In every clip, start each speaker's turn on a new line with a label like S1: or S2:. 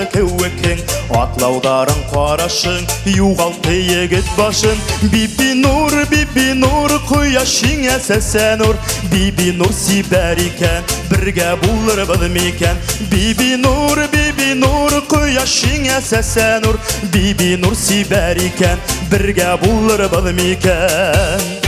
S1: алды кеуекең, атлаударың қарашың, юғалты егет башын. Биби нур, құяшың әсәсән ұр. Биби нур сибәр екен, бірге бұлыр білмекен. Биби нур, құяшың әсәсән ұр. Биби нур сибәр екен, бірге бұлыр білмекен.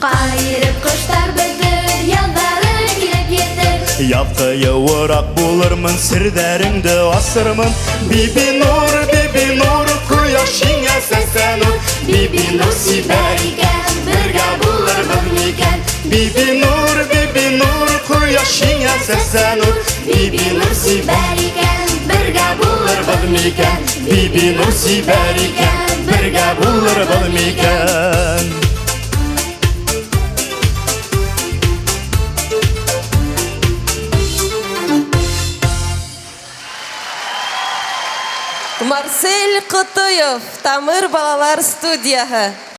S2: Қайырып құштар бітір, ялдары келіп етір.
S1: Япқы орақ болырмын, сірдәріңді асырмын. Биби нур, құяшың әсәсән ұр.
S2: Биби нур сибәр екен, бірге бұлыр білмекен.
S1: Биби нур, құяшың әсәсән ұр.
S2: Биби нур сибәр екен, бірге бұлыр білмекен.
S1: Биби нур сибәр екен, бірге бұлыр білмекен.
S3: Марсель Құтыев, Тамыр балалар студияғы.